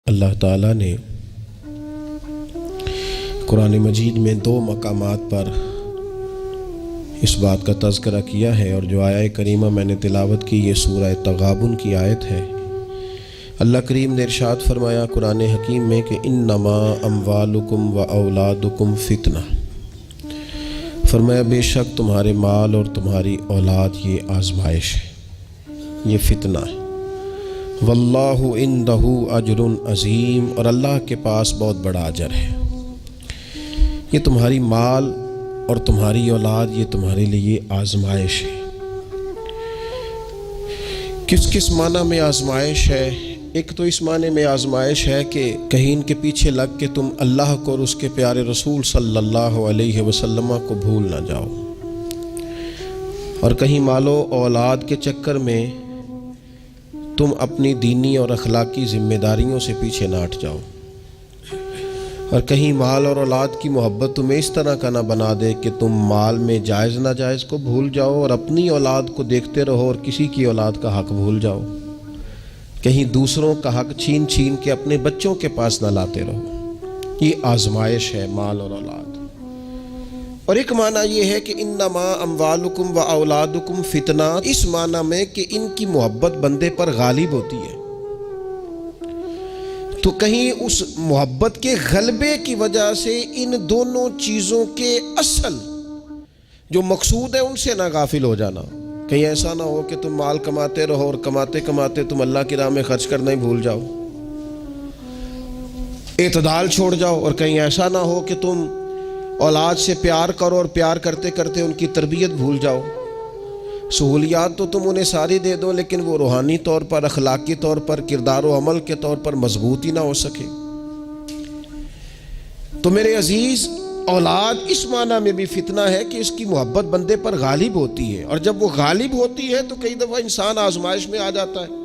اللہ تعالیٰ نے قرآن مجید میں 2 مقامات پر اس بات کا تذکرہ کیا ہے، اور جو آیہ کریمہ میں نے تلاوت کی یہ سورہ تغابن کی آیت ہے۔ اللہ کریم نے ارشاد فرمایا قرآن حکیم میں کہ انما اموالکم و اولادکم فتنہ، فرمایا بے شک تمہارے مال اور تمہاری اولاد یہ آزمائش ہے، یہ فتنہ ہے۔ واللہ عندہ اجر عظیم، اور اللہ کے پاس بہت بڑا اجر ہے۔ یہ تمہاری مال اور تمہاری اولاد یہ تمہارے لیے آزمائش ہے۔ کس کس معنی میں آزمائش ہے؟ ایک تو اس معنی میں آزمائش ہے کہ کہیں ان کے پیچھے لگ کے تم اللہ کو اور اس کے پیارے رسول صلی اللہ علیہ وسلم کو بھول نہ جاؤ، اور کہیں مال و اولاد کے چکر میں تم اپنی دینی اور اخلاقی ذمہ داریوں سے پیچھے نہ ہٹ جاؤ، اور کہیں مال اور اولاد کی محبت تمہیں اس طرح کا نہ بنا دے کہ تم مال میں جائز ناجائز کو بھول جاؤ اور اپنی اولاد کو دیکھتے رہو اور کسی کی اولاد کا حق بھول جاؤ، کہیں دوسروں کا حق چھین چھین کے اپنے بچوں کے پاس نہ لاتے رہو۔ یہ آزمائش ہے مال اور اولاد۔ اور ایک معنی یہ ہے کہ انما اموالکم و اولادکم فتنہ، اس معنی میں کہ ان کی محبت بندے پر غالب ہوتی ہے، تو کہیں اس محبت کے غلبے کی وجہ سے ان دونوں چیزوں کے اصل جو مقصود ہے ان سے نہ غافل ہو جانا۔ کہیں ایسا نہ ہو کہ تم مال کماتے رہو اور کماتے کماتے تم اللہ کی راہ میں خرچ کرنا ہی بھول جاؤ، اعتدال چھوڑ جاؤ، اور کہیں ایسا نہ ہو کہ تم اولاد سے پیار کرو اور پیار کرتے کرتے ان کی تربیت بھول جاؤ۔ سہولیات تو تم انہیں ساری دے دو لیکن وہ روحانی طور پر، اخلاقی طور پر، کردار و عمل کے طور پر مضبوط ہی نہ ہو سکے۔ تو میرے عزیز، اولاد اس معنی میں بھی فتنہ ہے کہ اس کی محبت بندے پر غالب ہوتی ہے، اور جب وہ غالب ہوتی ہے تو کئی دفعہ انسان آزمائش میں آ جاتا ہے۔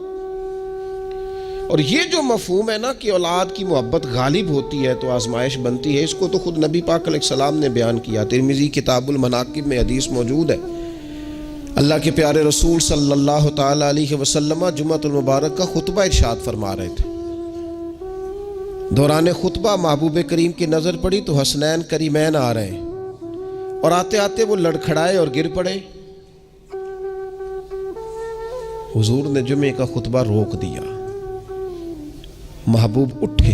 اور یہ جو مفہوم ہے نا کہ اولاد کی محبت غالب ہوتی ہے تو آزمائش بنتی ہے، اس کو تو خود نبی پاک علیہ السلام نے بیان کیا۔ ترمذی کتاب المناقب میں حدیث موجود ہے، اللہ کے پیارے رسول صلی اللہ تعالی علیہ وسلم جمعۃ المبارک کا خطبہ ارشاد فرما رہے تھے۔ دوران خطبہ محبوب کریم کی نظر پڑی تو حسنین کریمین آ رہے ہیں، اور آتے آتے وہ لڑکھڑائے اور گر پڑے۔ حضور نے جمعے کا خطبہ روک دیا، محبوب اٹھے،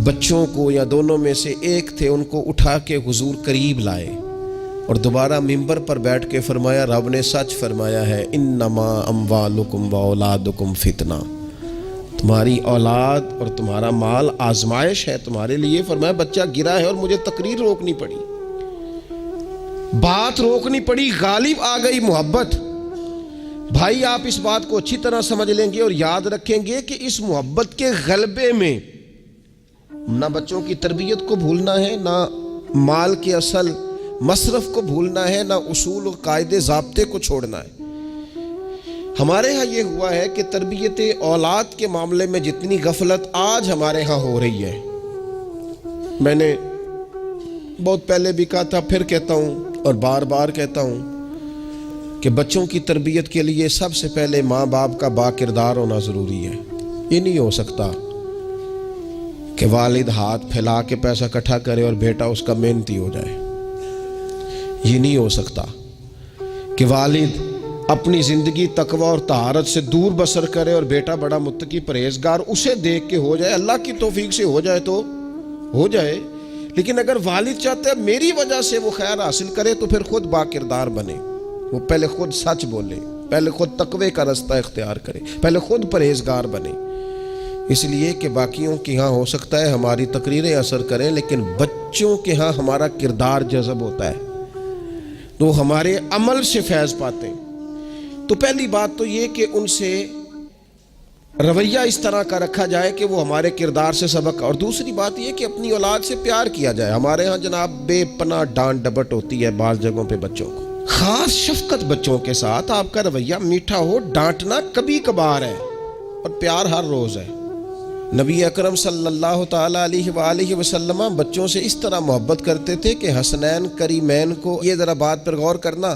بچوں کو یا دونوں میں سے ایک تھے ان کو اٹھا کے حضور قریب لائے، اور دوبارہ ممبر پر بیٹھ کے فرمایا رب نے سچ فرمایا ہے، انما اموالکم و اولادکم فتنہ، تمہاری اولاد اور تمہارا مال آزمائش ہے تمہارے لیے۔ فرمایا بچہ گرا ہے اور مجھے تقریر روکنی پڑی، بات روکنی پڑی، غالب آ گئی محبت۔ بھائی آپ اس بات کو اچھی طرح سمجھ لیں گے اور یاد رکھیں گے کہ اس محبت کے غلبے میں نہ بچوں کی تربیت کو بھولنا ہے، نہ مال کے اصل مصرف کو بھولنا ہے، نہ اصول و قاعدے ضابطے کو چھوڑنا ہے۔ ہمارے ہاں یہ ہوا ہے کہ تربیت اولاد کے معاملے میں جتنی غفلت آج ہمارے ہاں ہو رہی ہے، میں نے بہت پہلے بھی کہا تھا، پھر کہتا ہوں اور بار بار کہتا ہوں کہ بچوں کی تربیت کے لیے سب سے پہلے ماں باپ کا با کردار ہونا ضروری ہے۔ یہ نہیں ہو سکتا کہ والد ہاتھ پھیلا کے پیسہ اکٹھا کرے اور بیٹا اس کا محنتی ہو جائے۔ یہ نہیں ہو سکتا کہ والد اپنی زندگی تقوی اور طہارت سے دور بسر کرے اور بیٹا بڑا متقی پرہیزگار اسے دیکھ کے ہو جائے۔ اللہ کی توفیق سے ہو جائے تو ہو جائے، لیکن اگر والد چاہتا ہے میری وجہ سے وہ خیر حاصل کرے تو پھر خود با کردار بنے، وہ پہلے خود سچ بولے، پہلے خود تقوی کا رستہ اختیار کرے، پہلے خود پرہیزگار بنے۔ اس لیے کہ باقیوں کے ہاں ہو سکتا ہے ہماری تقریریں اثر کریں، لیکن بچوں کے ہاں ہمارا کردار جذب ہوتا ہے تو ہمارے عمل سے فیض پاتے ہیں۔ تو پہلی بات تو یہ کہ ان سے رویہ اس طرح کا رکھا جائے کہ وہ ہمارے کردار سے سبق، اور دوسری بات یہ کہ اپنی اولاد سے پیار کیا جائے۔ ہمارے ہاں جناب بے پناہ ڈانٹ ڈپٹ ہوتی ہے بعض جگہوں پہ بچوں کو، خاص شفقت بچوں کے ساتھ آپ کا رویہ میٹھا ہو، ڈانٹنا کبھی کبھار ہے اور پیار ہر روز ہے۔ نبی اکرم صلی اللہ تعالی علیہ وآلہ وسلم بچوں سے اس طرح محبت کرتے تھے کہ حسنین کریمین کو، یہ ذرا بات پر غور کرنا،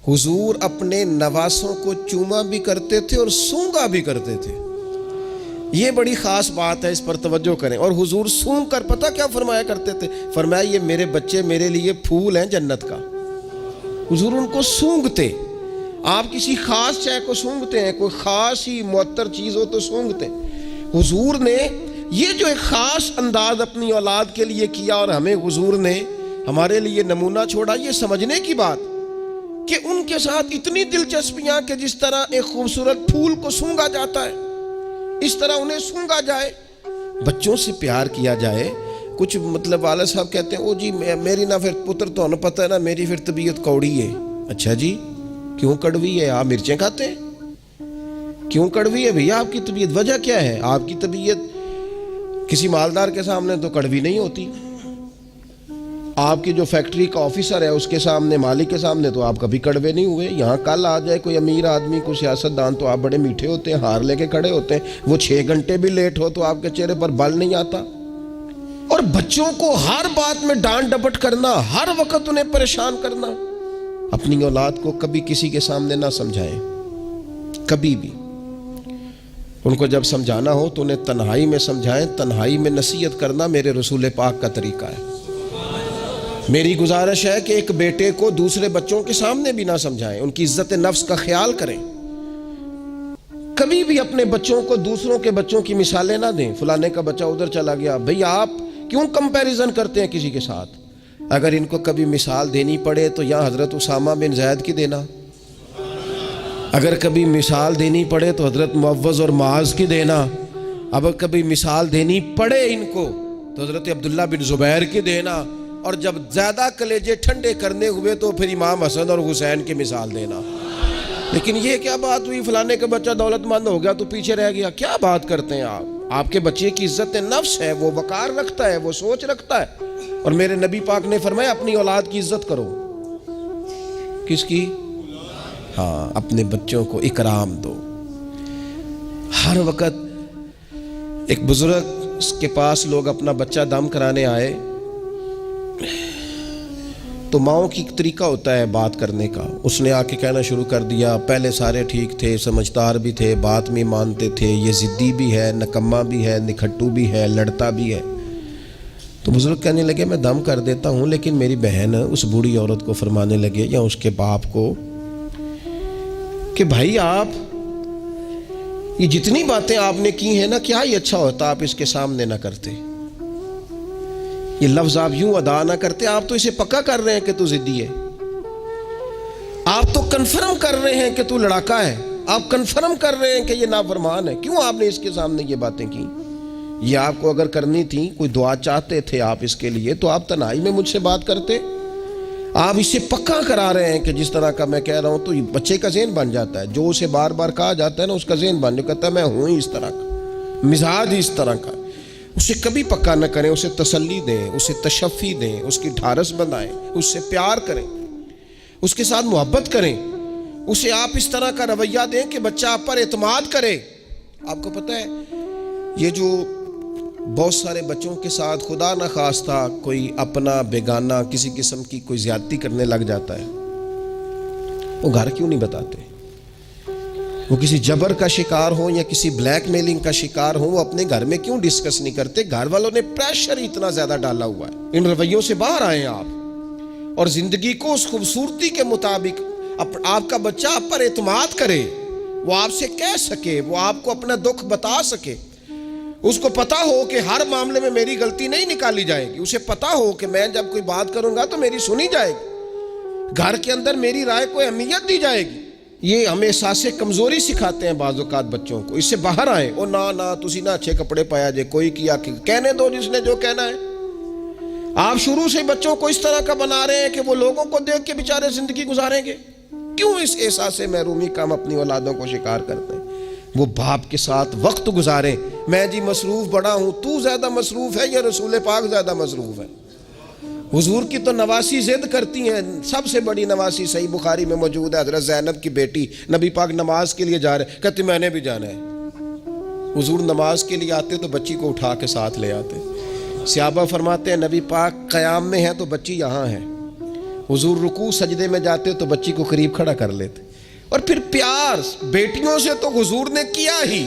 حضور اپنے نواسوں کو چوما بھی کرتے تھے اور سونگا بھی کرتے تھے۔ یہ بڑی خاص بات ہے، اس پر توجہ کریں۔ اور حضور سونگ کر پتہ کیا فرمایا کرتے تھے؟ فرمایا یہ میرے بچے میرے لیے پھول ہیں جنت کا۔ حضور ان کو سونگتے۔ آپ کسی خاص شے کو سونگتے ہیں، کوئی خاص ہی معطر چیز ہو تو سونگتے۔ حضور نے یہ جو ایک خاص انداز اپنی اولاد کے لیے کیا، اور ہمیں حضور نے ہمارے لیے نمونہ چھوڑا، یہ سمجھنے کی بات کہ ان کے ساتھ اتنی دلچسپیاں کہ جس طرح ایک خوبصورت پھول کو سونگا جاتا ہے اس طرح انہیں سونگا جائے، بچوں سے پیار کیا جائے۔ کچھ مطلب والد صاحب کہتے ہیں او جی میری نہ پھر پتر تو انہیں پتہ ہے نا میری پھر طبیعت کوڑی ہے۔ اچھا جی کیوں کڑوی ہے؟ آپ مرچیں کھاتے ہیں؟ کیوں کڑوی ہے بھیا آپ کی طبیعت؟ وجہ کیا ہے؟ آپ کی طبیعت کسی مالدار کے سامنے تو کڑوی نہیں ہوتی، آپ کی جو فیکٹری کا آفیسر ہے اس کے سامنے، مالک کے سامنے تو آپ کبھی کڑوے نہیں ہوئے۔ یہاں کل آ جائے کوئی امیر آدمی، کوئی سیاستدان، تو آپ بڑے میٹھے ہوتے ہیں، ہار لے کے کھڑے ہوتے ہیں۔ وہ 6 گھنٹے بھی لیٹ ہو تو آپ کے چہرے پر بل نہیں آتا۔ اور بچوں کو ہر بات میں ڈانٹ ڈپٹ کرنا، ہر وقت انہیں پریشان کرنا، اپنی اولاد کو کبھی کسی کے سامنے نہ سمجھائیں، کبھی بھی۔ ان کو جب سمجھانا ہو تو انہیں تنہائی میں سمجھائیں۔ تنہائی میں نصیحت کرنا میرے رسول پاک کا طریقہ ہے۔ میری گزارش ہے کہ ایک بیٹے کو دوسرے بچوں کے سامنے بھی نہ سمجھائیں، ان کی عزت نفس کا خیال کریں۔ کبھی بھی اپنے بچوں کو دوسروں کے بچوں کی مثالیں نہ دیں، فلانے کا بچہ ادھر چلا گیا۔ بھئی آپ کیوں کمپیریزن کرتے ہیں کسی کے ساتھ؟ اگر ان کو کبھی مثال دینی پڑے تو یا حضرت اسامہ بن زید کی دینا، اگر کبھی مثال دینی پڑے تو حضرت معوذ اور معاذ کی دینا، اب کبھی مثال دینی پڑے ان کو تو حضرت عبداللہ بن زبیر کی دینا، اور جب زیادہ کلیجے ٹھنڈے کرنے ہوئے تو پھر امام حسن اور حسین کی مثال دینا۔ لیکن یہ کیا بات ہوئی فلانے کا بچہ دولت مند ہو گیا تو پیچھے رہ گیا؟ کیا بات کرتے ہیں آپ؟ آپ کے بچے کی عزت نفس ہے، وہ وقار رکھتا ہے، وہ سوچ رکھتا ہے۔ اور میرے نبی پاک نے فرمایا اپنی اولاد کی عزت کرو۔ کس کی؟ ہاں، اپنے بچوں کو اکرام دو۔ ہر وقت ایک بزرگ کے پاس لوگ اپنا بچہ دم کرانے آئے تو ماؤں کی طریقہ ہوتا ہے بات کرنے کا۔ اس نے آ کے کہنا شروع کر دیا، پہلے سارے ٹھیک تھے، سمجھدار بھی تھے، بات میں مانتے تھے، یہ ضدی بھی ہے، نکما بھی ہے، نکھٹو بھی ہے، لڑتا بھی ہے۔ تو بزرگ کہنے لگے میں دم کر دیتا ہوں، لیکن میری بہن اس بوڑھی عورت کو فرمانے لگے یا اس کے باپ کو کہ بھائی آپ یہ جتنی باتیں آپ نے کی ہیں نا، کیا ہی اچھا ہوتا آپ اس کے سامنے نہ کرتے، یہ لفظ آپ یوں ادا نہ کرتے۔ آپ تو اسے پکا کر رہے ہیں کہ تو ضدی ہے، آپ تو کنفرم کر رہے ہیں کہ تو لڑاکا ہے، آپ کنفرم کر رہے ہیں کہ یہ نافرمان ہے، کیوں آپ نے اس کے سامنے یہ باتیں کی؟ یہ آپ کو اگر کرنی تھی، کوئی دعا چاہتے تھے آپ اس کے لیے تو آپ تنہائی میں مجھ سے بات کرتے۔ آپ اسے پکا کرا رہے ہیں کہ جس طرح کا میں کہہ رہا ہوں، تو بچے کا ذہن بن جاتا ہے، جو اسے بار بار کہا جاتا ہے نا اس کا ذہن بن جاتا ہے، میں ہوں ہی اس طرح کا، مزاج اس طرح کا۔ اسے کبھی پکا نہ کریں، اسے تسلی دیں، اسے تشفی دیں، اس کی ڈھارس بنائیں، اس سے پیار کریں، اس کے ساتھ محبت کریں، اسے آپ اس طرح کا رویہ دیں کہ بچہ آپ پر اعتماد کرے۔ آپ کو پتہ ہے یہ جو بہت سارے بچوں کے ساتھ خدا نہ خواستہ کوئی اپنا بیگانہ کسی قسم کی کوئی زیادتی کرنے لگ جاتا ہے، وہ گھر کیوں نہیں بتاتے؟ وہ کسی جبر کا شکار ہو یا کسی بلیک میلنگ کا شکار ہو، وہ اپنے گھر میں کیوں ڈسکس نہیں کرتے؟ گھر والوں نے پریشر اتنا زیادہ ڈالا ہوا ہے۔ ان رویوں سے باہر آئیں آپ، اور زندگی کو اس خوبصورتی کے مطابق آپ کا بچہ آپ پر اعتماد کرے، وہ آپ سے کہہ سکے، وہ آپ کو اپنا دکھ بتا سکے، اس کو پتا ہو کہ ہر معاملے میں میری غلطی نہیں نکالی جائے گی، اسے پتا ہو کہ میں جب کوئی بات کروں گا تو میری سنی جائے گی، گھر کے اندر میری رائے کو اہمیت دی جائے گی۔ یہ ہمیں احساس کمزوری سکھاتے ہیں بعض اوقات بچوں کو، اس سے باہر آئیں۔ او نہ تسی نہ اچھے کپڑے پایا جے، کوئی کیا کہنے دو جس نے جو کہنا ہے۔ آپ شروع سے بچوں کو اس طرح کا بنا رہے ہیں کہ وہ لوگوں کو دیکھ کے بیچارے زندگی گزاریں گے۔ کیوں اس احساس محرومی کا ہم اپنی اولادوں کو شکار کرتے ہیں؟ وہ باپ کے ساتھ وقت گزاریں۔ میں جی مصروف بڑا ہوں، تو زیادہ مصروف ہے یا رسول پاک زیادہ مصروف ہے؟ حضور کی تو نواسی ضد کرتی ہیں، سب سے بڑی نواسی صحیح بخاری میں موجود ہے، حضرت زینب کی بیٹی، نبی پاک نماز کے لیے جا رہے، کہتے میں نے بھی جانا ہے۔ حضور نماز کے لیے آتے تو بچی کو اٹھا کے ساتھ لے آتے۔ صحابہ فرماتے ہیں نبی پاک قیام میں ہے تو بچی یہاں ہے، حضور رکوع سجدے میں جاتے تو بچی کو قریب کھڑا کر لیتے۔ اور پھر پیار بیٹیوں سے تو حضور نے کیا ہی،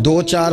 2, 4,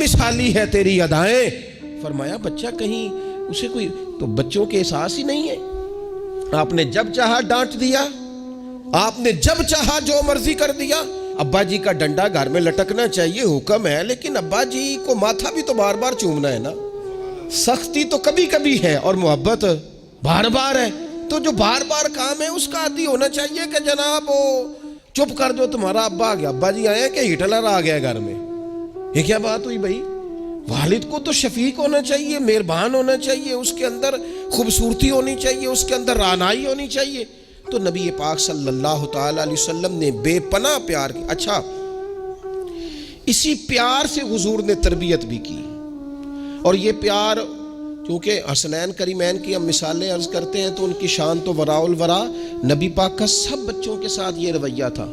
مثالی ہے تیری ادائیں. فرمایا بچہ کہیں اسے کوئی تو بچوں کے احساس ہی نہیں ہے. آپ نے جب چاہا ڈانٹ دیا, آپ نے جب چاہا جو مرضی کر دیا. ابا جی کا ڈنڈا گھر میں لٹکنا چاہیے, حکم ہے, لیکن ابا جی کو ماتھا بھی تو بار بار چومنا ہے نا. سختی تو کبھی کبھی ہے اور محبت بار بار ہے. تو جو بار بار کام ہے اس کا عادی ہونا چاہیے کہ جناب وہ چپ کر دو, تمہارا ابا آ گیا, ابا جی آئے کہ ہٹلر آ گیا گھر میں. یہ کیا بات ہوئی بھائی؟ والد کو تو شفیق ہونا چاہیے, مہربان ہونا چاہیے, اس کے اندر خوبصورتی ہونی چاہیے, اس کے اندر رعنائی ہونی چاہیے. تو نبی پاک صلی اللہ تعالی علیہ وسلم نے بے پناہ پیار کی. اچھا, اسی پیار سے حضور نے تربیت بھی کی. اور یہ پیار کیونکہ حسنین کریمین کی ہم مثالیں عرض کرتے ہیں تو ان کی شان تو وراء الورا. نبی پاک کا سب بچوں کے ساتھ یہ رویہ تھا.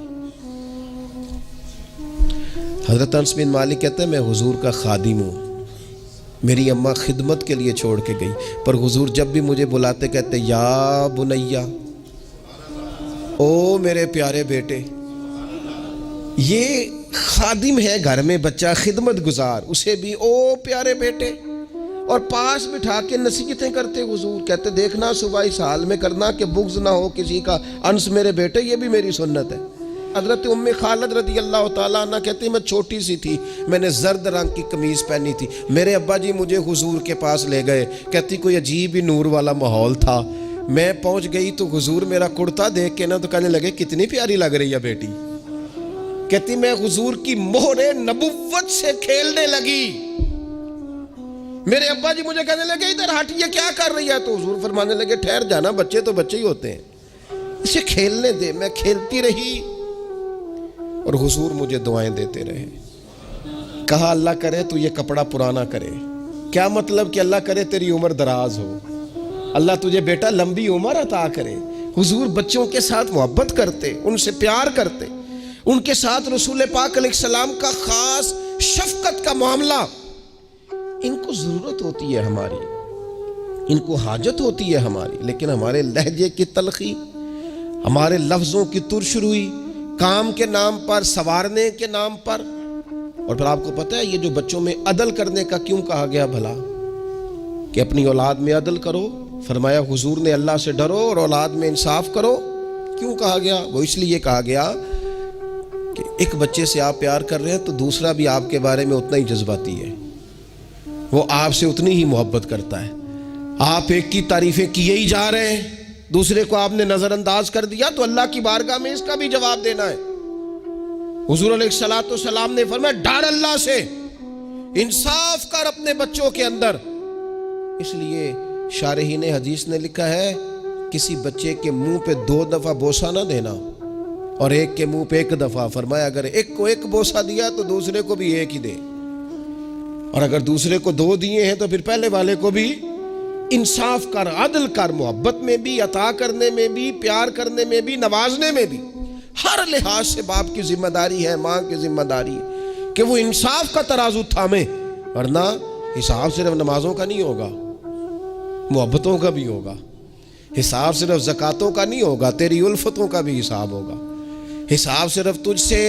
حضرت انس بن مالک کہتے ہیں میں حضور کا خادم ہوں, میری اماں خدمت کے لیے چھوڑ کے گئی, پر حضور جب بھی مجھے بلاتے کہتے یا بنیا, او میرے پیارے بیٹے. یہ خادم ہے گھر میں بچہ, خدمت گزار, اسے بھی او پیارے بیٹے. اور پاس بٹھا کے نصیحتیں کرتے حضور, کہتے دیکھنا صبح اس حال میں کرنا کہ بغض نہ ہو کسی کا, انس میرے بیٹے یہ بھی میری سنت ہے. حضرت ام خالد رضی اللہ تعالیٰ عنہ کہتی میں چھوٹی سی تھی, میں نے زرد رنگ کی قمیض پہنی تھی, میرے ابا جی مجھے حضور کے پاس لے گئے. کہتی کوئی عجیب ہی نور والا ماحول تھا, میں پہنچ گئی تو حضور میرا کرتا دیکھ کے نا تو کہنے لگے کتنی پیاری لگ رہی ہے بیٹی. کہتی میں حضور کی مہر نبوت سے کھیلنے لگی. میرے ابا جی مجھے کہنے لگے ادھر ہٹ, یہ کیا کر رہی ہے؟ تو حضور فرمانے لگے ٹھہر جانا, بچے تو بچے ہی ہوتے ہیں, اسے کھیلنے دے. میں کھیلتی رہی اور حضور مجھے دعائیں دیتے رہے. کہا اللہ کرے تو یہ کپڑا پرانا کرے. کیا مطلب کہ اللہ کرے تیری عمر دراز ہو, اللہ تجھے بیٹا لمبی عمر عطا کرے. حضور بچوں کے ساتھ محبت کرتے, ان سے پیار کرتے, ان کے ساتھ رسول پاک علیہ السلام کا خاص شفقت کا معاملہ. ان کو ضرورت ہوتی ہے ہماری, ان کو حاجت ہوتی ہے ہماری, لیکن ہمارے لہجے کی تلخی, ہمارے لفظوں کی ترش روئی, کام کے نام پر, سوارنے کے نام پر. اور پھر آپ کو پتہ ہے یہ جو بچوں میں عدل کرنے کا کیوں کہا گیا بھلا, کہ اپنی اولاد میں عدل کرو. فرمایا حضور نے اللہ سے ڈرو اور اولاد میں انصاف کرو. کیوں کہا گیا؟ وہ اس لیے کہا گیا کہ ایک بچے سے آپ پیار کر رہے ہیں تو دوسرا بھی آپ کے بارے میں اتنا ہی جذباتی ہے, وہ آپ سے اتنی ہی محبت کرتا ہے. آپ ایک کی تعریفیں کیے ہی جا رہے ہیں, دوسرے کو آپ نے نظر انداز کر دیا تو اللہ کی بارگاہ میں اس کا بھی جواب دینا ہے. حضور علیہ الصلوۃ والسلام نے فرمایا ڈر اللہ سے, انصاف کر اپنے بچوں کے اندر. اس لیے شارحین حدیث نے لکھا ہے کسی بچے کے منہ پہ 2 دفعہ بوسہ نہ دینا اور ایک کے منہ پہ 1 دفعہ. فرمایا اگر ایک کو 1 بوسہ دیا تو دوسرے کو بھی 1 ہی دے, اور اگر دوسرے کو 2 دیے ہیں تو پھر پہلے والے کو بھی. انصاف کر, عدل کر, محبت میں بھی, عطا کرنے میں بھی, پیار کرنے میں بھی, نوازنے میں بھی. ہر لحاظ سے باپ کی ذمہ داری ہے, ماں کی ذمہ داری ہے کہ وہ انصاف کا ترازو تھامے, ورنہ حساب صرف نمازوں کا نہیں ہوگا, محبتوں کا بھی ہوگا. حساب صرف زکاتوں کا نہیں ہوگا, تیری الفتوں کا بھی حساب ہوگا. حساب صرف تجھ سے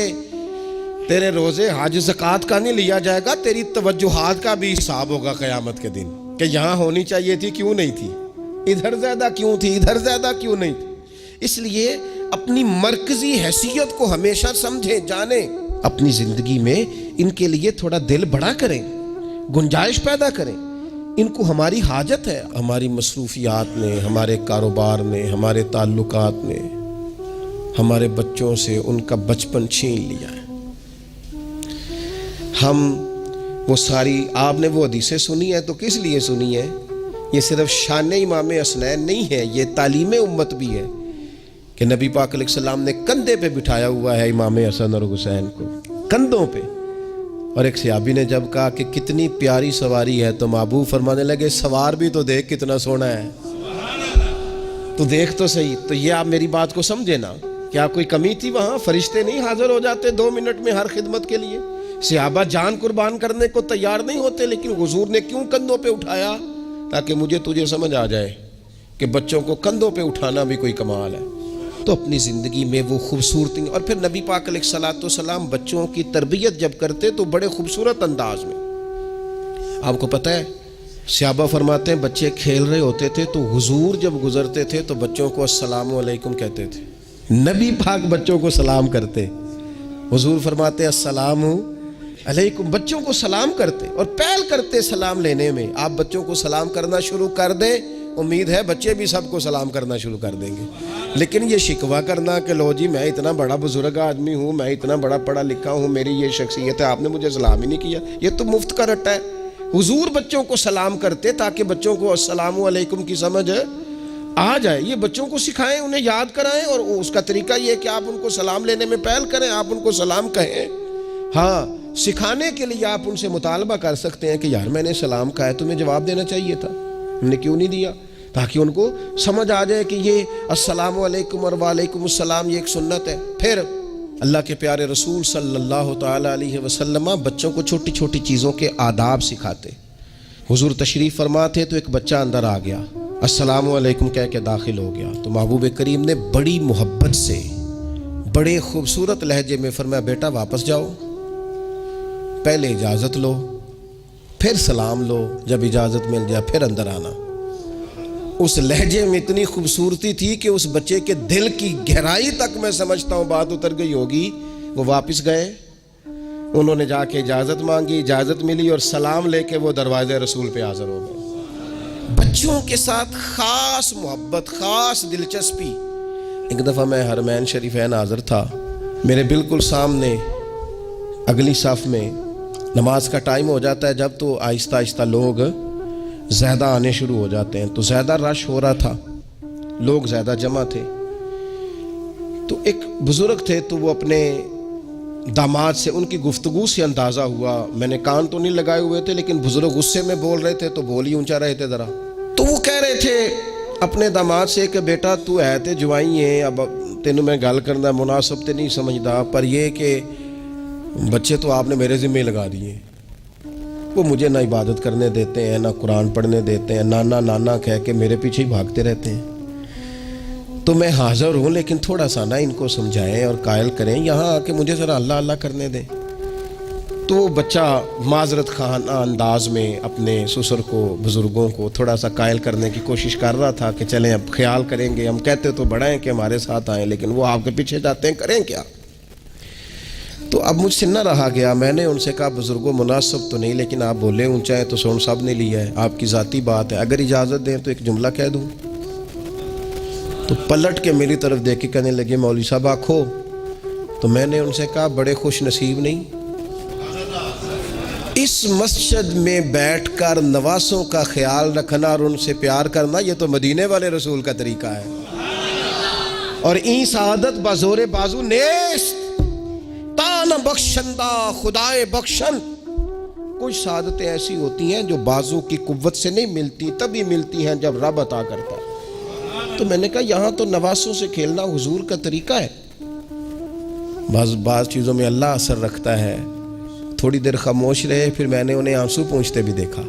تیرے روزے حج زکات کا نہیں لیا جائے گا, تیری توجہات کا بھی حساب ہوگا قیامت کے دن, کہ یہاں ہونی چاہیے تھی کیوں نہیں تھی, ادھر زیادہ کیوں تھی, ادھر زیادہ کیوں نہیں تھی. اس لیے اپنی مرکزی حیثیت کو ہمیشہ سمجھیں, جانیں. اپنی زندگی میں ان کے لیے تھوڑا دل بڑا کریں, گنجائش پیدا کریں. ان کو ہماری حاجت ہے. ہماری مصروفیات نے, ہمارے کاروبار نے, ہمارے تعلقات نے ہمارے بچوں سے ان کا بچپن چھین لیا ہے. ہم وہ ساری, آپ نے وہ حدیثیں سنی ہے تو کس لیے سنی ہے؟ یہ صرف شان امام حسنین نہیں ہے, یہ تعلیم امت بھی ہے کہ نبی پاک علیہ السلام نے کندھے پہ بٹھایا ہوا ہے امام حسن اور حسین کو, کندھوں پہ. اور ایک صحابی نے جب کہا کہ کتنی پیاری سواری ہے تو محبوب فرمانے لگے سوار بھی تو دیکھ کتنا سونا ہے, تو دیکھ تو صحیح. تو یہ آپ میری بات کو سمجھے نا, کیا کوئی کمی تھی وہاں؟ فرشتے نہیں حاضر ہو جاتے 2 منٹ میں ہر خدمت کے لیے؟ صحابہ جان قربان کرنے کو تیار نہیں ہوتے, لیکن حضور نے کیوں کندھوں پہ اٹھایا؟ تاکہ مجھے تجھے سمجھ آ جائے کہ بچوں کو کندھوں پہ اٹھانا بھی کوئی کمال ہے. تو اپنی زندگی میں وہ خوبصورتی. اور پھر نبی پاک علیہ الصلوۃ والسلام بچوں کی تربیت جب کرتے تو بڑے خوبصورت انداز میں, آپ کو پتہ ہے صحابہ فرماتے ہیں بچے کھیل رہے ہوتے تھے تو حضور جب گزرتے تھے تو بچوں کو السلام علیکم کہتے تھے. نبی پاک بچوں کو سلام کرتے. حضور فرماتے السلام علیکم، بچوں کو سلام کرتے اور پہل کرتے سلام لینے میں. آپ بچوں کو سلام کرنا شروع کر دیں، امید ہے بچے بھی سب کو سلام کرنا شروع کر دیں گے. لیکن یہ شکوہ کرنا کہ لو جی میں اتنا بڑا بزرگ آدمی ہوں، میں اتنا بڑا پڑھا لکھا ہوں، میری یہ شخصیت ہے، آپ نے مجھے سلام ہی نہیں کیا، یہ تو مفت کا رٹا ہے. حضور بچوں کو سلام کرتے تاکہ بچوں کو السلام علیکم کی سمجھ آ جائے. یہ بچوں کو سکھائیں، انہیں یاد کرائیں، اور اس کا طریقہ یہ کہ آپ ان کو سلام لینے میں پہل کریں، آپ ان کو سلام کہیں. ہاں، سکھانے کے لیے آپ ان سے مطالبہ کر سکتے ہیں کہ یار میں نے سلام کہا ہے، تمہیں جواب دینا چاہیے تھا، ہم نے کیوں نہیں دیا، تاکہ ان کو سمجھ آ جائے کہ یہ السلام علیکم اور وعلیکم السلام یہ ایک سنت ہے. پھر اللہ کے پیارے رسول صلی اللہ تعالی علیہ وسلم بچوں کو چھوٹی چھوٹی چیزوں کے آداب سکھاتے. حضور تشریف فرما تھے تو ایک بچہ اندر آ گیا، السلام علیکم کہہ کے داخل ہو گیا. تو محبوب کریم نے بڑی محبت سے بڑے خوبصورت لہجے میں فرمایا بیٹا واپس جاؤ، پہلے اجازت لو، پھر سلام لو، جب اجازت مل جائے پھر اندر آنا. اس لہجے میں اتنی خوبصورتی تھی کہ اس بچے کے دل کی گہرائی تک میں سمجھتا ہوں بات اتر گئی ہوگی. وہ واپس گئے، انہوں نے جا کے اجازت مانگی، اجازت ملی اور سلام لے کے وہ دروازے رسول پہ حاضر ہو گئے. بچوں کے ساتھ خاص محبت، خاص دلچسپی. ایک دفعہ میں حرمین شریفین حاضر تھا، میرے بالکل سامنے اگلی صف میں نماز کا ٹائم ہو جاتا ہے جب، تو آہستہ آہستہ لوگ زیادہ آنے شروع ہو جاتے ہیں. تو زیادہ رش ہو رہا تھا، لوگ زیادہ جمع تھے. تو ایک بزرگ تھے تو وہ اپنے داماد سے، ان کی گفتگو سے اندازہ ہوا، میں نے کان تو نہیں لگائے ہوئے تھے لیکن بزرگ غصے میں بول رہے تھے تو بول ہی اونچا رہے تھے ذرا. تو وہ کہہ رہے تھے اپنے داماد سے کہ بیٹا تو ہے تے جوائی ہیں، اب تینوں میں گل کرنا مناسب تے نہیں سمجھدا، پر یہ کہ بچے تو آپ نے میرے ذمہ لگا دیے، وہ مجھے نہ عبادت کرنے دیتے ہیں، نہ قرآن پڑھنے دیتے ہیں، نانا نانا کہہ کے میرے پیچھے ہی بھاگتے رہتے ہیں. تو میں حاضر ہوں لیکن تھوڑا سا نا ان کو سمجھائیں اور قائل کریں، یہاں آ کے مجھے ذرا اللہ اللہ کرنے دیں. تو وہ بچہ معذرت خانہ انداز میں اپنے سسر کو، بزرگوں کو تھوڑا سا قائل کرنے کی کوشش کر رہا تھا کہ چلیں اب خیال کریں گے، ہم کہتے تو بڑا ہیں کہ ہمارے ساتھ آئیں لیکن وہ آپ کے پیچھے جاتے ہیں، کریں کیا. تو اب مجھ سے نہ رہا گیا، میں نے ان سے کہا بزرگوں مناسب تو نہیں لیکن آپ بولے اونچا ہے تو سون صاحب نے لیا ہے، آپ کی ذاتی بات ہے، اگر اجازت دیں تو ایک جملہ کہہ دوں. تو پلٹ کے میری طرف دیکھ کے کہنے لگے مولوی صاحب آکھو. تو میں نے ان سے کہا بڑے خوش نصیب نہیں، اس مسجد میں بیٹھ کر نواسوں کا خیال رکھنا اور ان سے پیار کرنا، یہ تو مدینے والے رسول کا طریقہ ہے. اور این سعادت بزور بازو نیست، تان بخشندہ خدائے بخشن. کچھ سعادتیں ایسی ہوتی ہیں جو بازو کی قوت سے نہیں ملتی، تبھی ملتی ہیں جب رب عطا کرتا ہے. تو میں نے کہا یہاں تو نواسوں سے کھیلنا حضور کا طریقہ ہے. بعض چیزوں میں اللہ اثر رکھتا ہے. تھوڑی دیر خاموش رہے، پھر میں نے انہیں آنسو پہنچتے بھی دیکھا.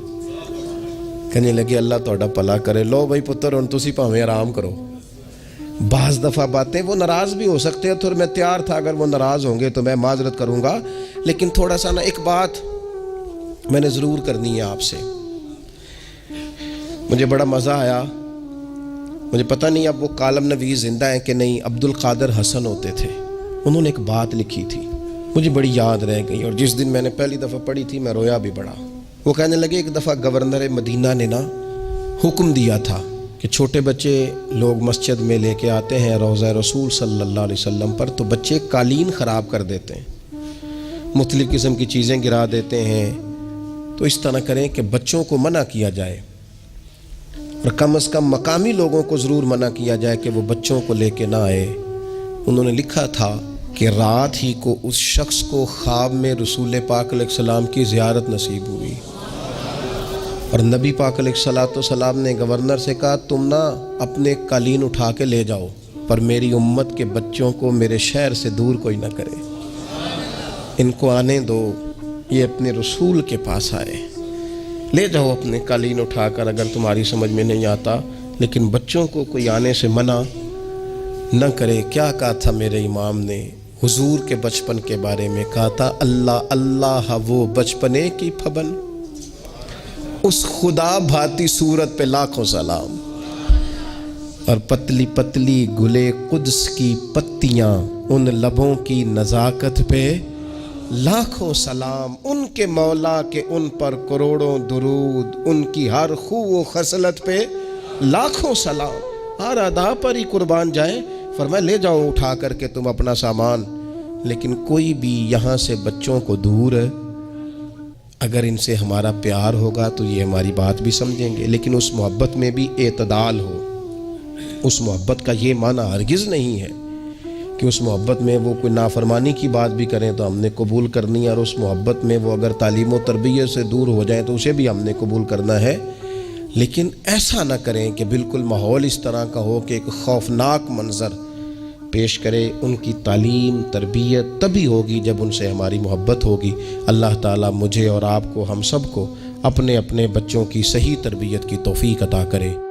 کہنے لگے اللہ تہاڈا بھلا کرے، لو بھائی پتر ہن تسی بھاویں آرام کرو. بعض دفعہ باتیں وہ ناراض بھی ہو سکتے ہیں، تو میں تیار تھا اگر وہ ناراض ہوں گے تو میں معذرت کروں گا، لیکن تھوڑا سا نا ایک بات میں نے ضرور کرنی ہے آپ سے. مجھے بڑا مزہ آیا، مجھے پتہ نہیں اب وہ کالم نویس زندہ ہیں کہ نہیں، عبد القادر حسن ہوتے تھے، انہوں نے ایک بات لکھی تھی مجھے بڑی یاد رہ گئی، اور جس دن میں نے پہلی دفعہ پڑھی تھی میں رویا بھی بڑا. وہ کہنے لگے ایک دفعہ گورنر مدینہ نے نا حکم دیا تھا کہ چھوٹے بچے لوگ مسجد میں لے کے آتے ہیں روضہ رسول صلی اللہ علیہ وسلم پر، تو بچے قالین خراب کر دیتے ہیں، مختلف قسم کی چیزیں گرا دیتے ہیں. تو اس طرح کریں کہ بچوں کو منع کیا جائے، اور کم از کم مقامی لوگوں کو ضرور منع کیا جائے کہ وہ بچوں کو لے کے نہ آئے. انہوں نے لکھا تھا کہ رات ہی کو اس شخص کو خواب میں رسول پاک علیہ السلام کی زیارت نصیب ہوئی، اور نبی پاک علیہ السلام نے گورنر سے کہا تم نا اپنے قالین اٹھا کے لے جاؤ، پر میری امت کے بچوں کو میرے شہر سے دور کوئی نہ کرے، ان کو آنے دو، یہ اپنے رسول کے پاس آئے، لے جاؤ اپنے قالین اٹھا کر، اگر تمہاری سمجھ میں نہیں آتا، لیکن بچوں کو کوئی آنے سے منع نہ کرے. کیا کہا تھا میرے امام نے حضور کے بچپن کے بارے میں؟ کہا تھا اللہ اللہ وہ بچپنے کی پھبن، اس خدا بھاتی صورت پہ لاکھوں سلام، اور پتلی پتلی گلے قدس کی پتیاں، ان لبوں کی نزاکت پہ لاکھوں سلام، ان کے مولا کے ان پر کروڑوں درود، ان کی ہر خو و خصلت پہ لاکھوں سلام، ہر ادا پر ہی قربان جائیں۔ فرمایا لے جاؤ اٹھا کر کے تم اپنا سامان، لیکن کوئی بھی یہاں سے بچوں کو دور ہے، اگر ان سے ہمارا پیار ہوگا تو یہ ہماری بات بھی سمجھیں گے، لیکن اس محبت میں بھی اعتدال ہو۔ اس محبت کا یہ معنی ہرگز نہیں ہے کہ اس محبت میں وہ کوئی نافرمانی کی بات بھی کریں تو ہم نے قبول کرنی ہے، اور اس محبت میں وہ اگر تعلیم و تربیت سے دور ہو جائیں تو اسے بھی ہم نے قبول کرنا ہے، لیکن ایسا نہ کریں کہ بالکل ماحول اس طرح کا ہو کہ ایک خوفناک منظر پیش کرے۔ ان کی تعلیم تربیت تبھی ہوگی جب ان سے ہماری محبت ہوگی۔ اللہ تعالیٰ مجھے اور آپ کو، ہم سب کو اپنے اپنے بچوں کی صحیح تربیت کی توفیق عطا کرے۔